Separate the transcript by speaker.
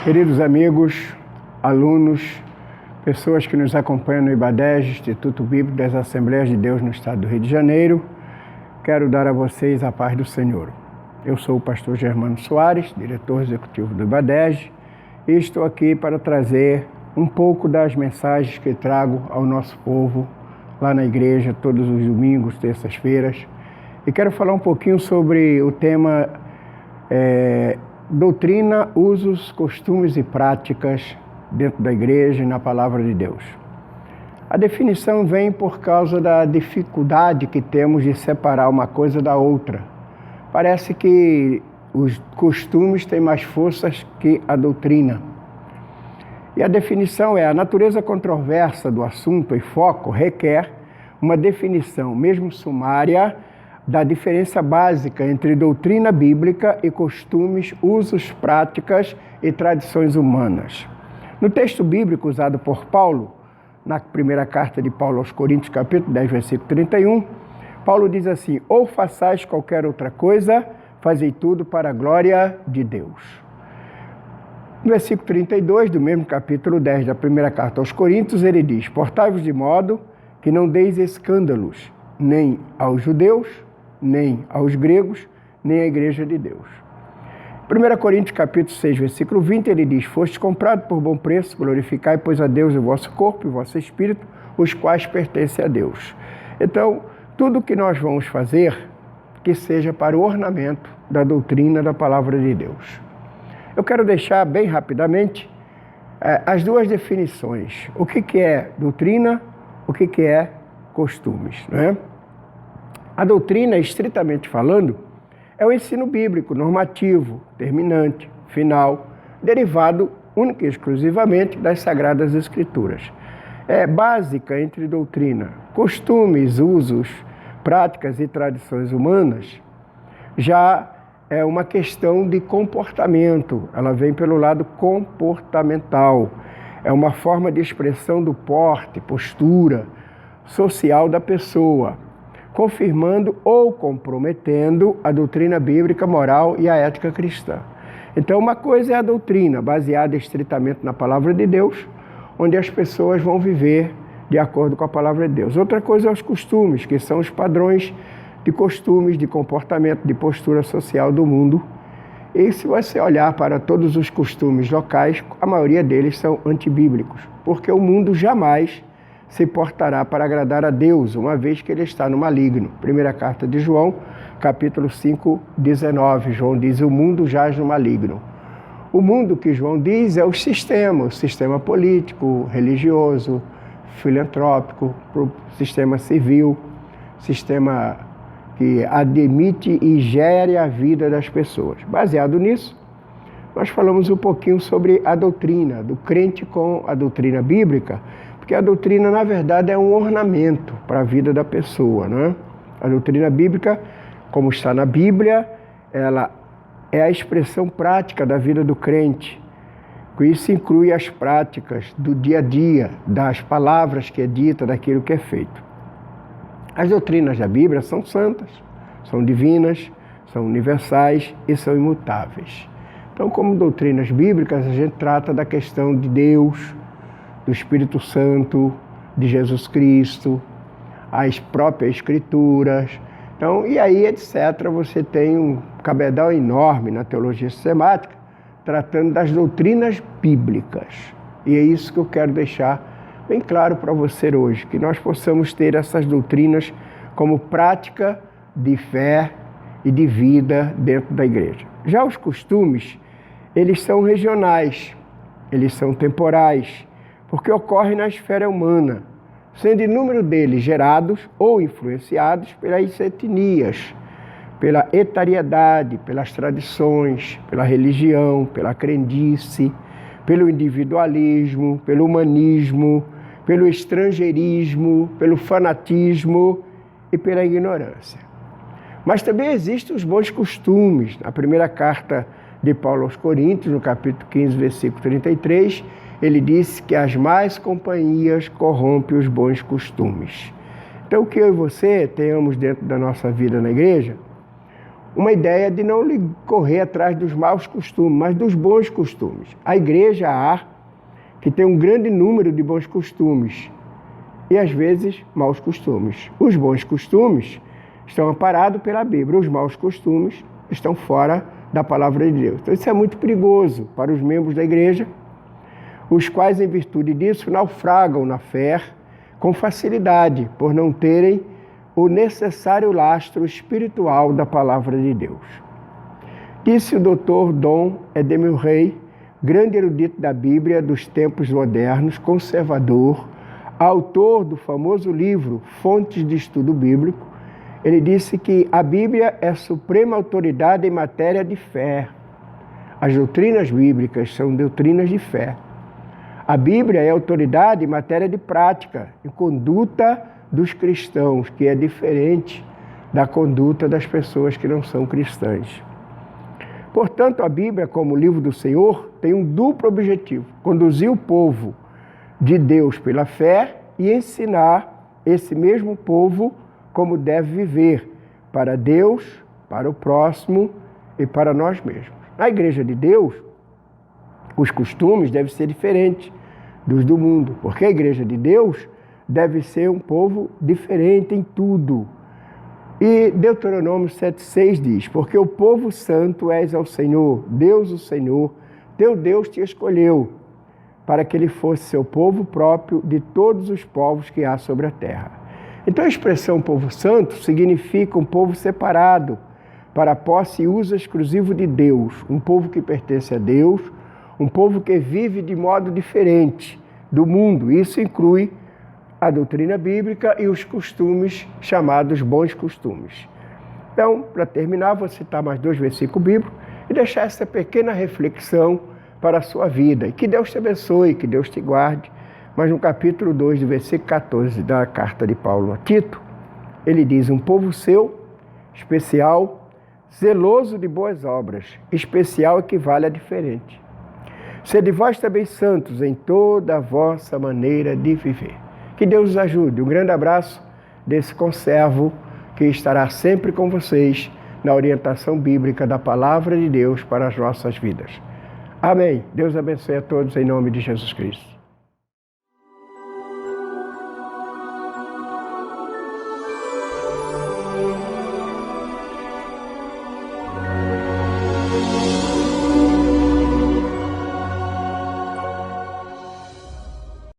Speaker 1: Queridos amigos, alunos, pessoas que nos acompanham no IBADEG, Instituto Bíblico das Assembleias de Deus no Estado do Rio de Janeiro, quero dar a vocês a paz do Senhor. Eu sou o pastor Germano Soares, diretor executivo do IBADEG, e estou aqui para trazer um pouco das mensagens que trago ao nosso povo lá na igreja todos os domingos, terças-feiras. E quero falar um pouquinho sobre o tema doutrina, usos, costumes e práticas dentro da igreja e na palavra de Deus. A definição vem por causa da dificuldade que temos de separar uma coisa da outra. Parece que os costumes têm mais forças que a doutrina. E a definição é: a natureza controversa do assunto e foco requer uma definição, mesmo sumária, da diferença básica entre doutrina bíblica e costumes, usos, práticas e tradições humanas. No texto bíblico usado por Paulo, na primeira carta de Paulo aos Coríntios, capítulo 10, versículo 31, Paulo diz assim: ou façais qualquer outra coisa, fazei tudo para a glória de Deus. No versículo 32 do mesmo capítulo 10 da primeira carta aos Coríntios, ele diz: portai-vos de modo que não deis escândalos, nem aos judeus, nem aos gregos, nem à igreja de Deus. 1 Coríntios capítulo 6, versículo 20, ele diz: fostes comprados por bom preço, glorificai, pois, a Deus o vosso corpo e o vosso espírito, os quais pertencem a Deus. Então, tudo que nós vamos fazer, que seja para o ornamento da doutrina da palavra de Deus. Eu quero deixar bem rapidamente as duas definições. O que é doutrina, o que é costumes, não é? A doutrina, estritamente falando, é o ensino bíblico normativo, terminante, final, derivado única e exclusivamente das Sagradas Escrituras. É básica entre doutrina, costumes, usos, práticas e tradições humanas. Já é uma questão de comportamento, ela vem pelo lado comportamental. É uma forma de expressão do porte, postura social da pessoa, confirmando ou comprometendo a doutrina bíblica, moral e a ética cristã. Então, uma coisa é a doutrina, baseada estritamente na palavra de Deus, onde as pessoas vão viver de acordo com a palavra de Deus. Outra coisa é os costumes, que são os padrões de costumes, de comportamento, de postura social do mundo. E se você olhar para todos os costumes locais, a maioria deles são antibíblicos, porque o mundo jamais se portará para agradar a Deus, uma vez que ele está no maligno. Primeira carta de João, capítulo 5, 19. João diz: o mundo jaz no maligno. O mundo que João diz é o sistema político, religioso, filantrópico, sistema civil, sistema que admite e gere a vida das pessoas. Baseado nisso, nós falamos um pouquinho sobre a doutrina, do crente com a doutrina bíblica, porque a doutrina, na verdade, é um ornamento para a vida da pessoa, não é? A doutrina bíblica, como está na Bíblia, ela é a expressão prática da vida do crente. Isso inclui as práticas do dia a dia, das palavras que é dita, daquilo que é feito. As doutrinas da Bíblia são santas, são divinas, são universais e são imutáveis. Então, como doutrinas bíblicas, a gente trata da questão de Deus, do Espírito Santo, de Jesus Cristo, as próprias Escrituras. Então, e aí, etc., você tem um cabedal enorme na teologia sistemática, tratando das doutrinas bíblicas. E é isso que eu quero deixar bem claro para você hoje, que nós possamos ter essas doutrinas como prática de fé e de vida dentro da igreja. Já os costumes, eles são regionais, eles são temporais, porque ocorrem na esfera humana, sendo inúmero deles gerados ou influenciados pelas etnias, pela etariedade, pelas tradições, pela religião, pela crendice, pelo individualismo, pelo humanismo, pelo estrangeirismo, pelo fanatismo e pela ignorância. Mas também existem os bons costumes. Na primeira carta de Paulo aos Coríntios, no capítulo 15, versículo 33, ele disse que as más companhias corrompem os bons costumes. Então, que eu e você tenhamos dentro da nossa vida na igreja uma ideia de não correr atrás dos maus costumes, mas dos bons costumes. A igreja há que tem um grande número de bons costumes e, às vezes, maus costumes. Os bons costumes estão amparados pela Bíblia, os maus costumes estão fora da palavra de Deus. Então, isso é muito perigoso para os membros da igreja, os quais, em virtude disso, naufragam na fé com facilidade, por não terem o necessário lastro espiritual da palavra de Deus. Disse o Dr. Dom Edemir Rey, grande erudito da Bíblia dos tempos modernos, conservador, autor do famoso livro Fontes de Estudo Bíblico. Ele disse que a Bíblia é a suprema autoridade em matéria de fé. As doutrinas bíblicas são doutrinas de fé. A Bíblia é autoridade em matéria de prática, em conduta dos cristãos, que é diferente da conduta das pessoas que não são cristãs. Portanto, a Bíblia, como livro do Senhor, tem um duplo objetivo: conduzir o povo de Deus pela fé e ensinar esse mesmo povo como deve viver para Deus, para o próximo e para nós mesmos. Na Igreja de Deus, os costumes devem ser diferentes dos do mundo, porque a Igreja de Deus deve ser um povo diferente em tudo. E Deuteronômio 7,6 diz: porque o povo santo és ao Senhor, Deus o Senhor, teu Deus te escolheu, para que ele fosse seu povo próprio de todos os povos que há sobre a terra. Então a expressão povo santo significa um povo separado, para a posse e uso exclusivo de Deus, um povo que pertence a Deus, um povo que vive de modo diferente do mundo. Isso inclui a doutrina bíblica e os costumes chamados bons costumes. Então, para terminar, vou citar mais 2 versículos bíblicos e deixar essa pequena reflexão para a sua vida. E que Deus te abençoe, que Deus te guarde. Mas no capítulo 2, do versículo 14 da carta de Paulo a Tito, ele diz: um povo seu, especial, zeloso de boas obras. Especial equivale a diferente. Sede vós também santos em toda a vossa maneira de viver. Que Deus os ajude. Um grande abraço desse conservo que estará sempre com vocês na orientação bíblica da Palavra de Deus para as nossas vidas. Amém. Deus abençoe a todos em nome de Jesus Cristo.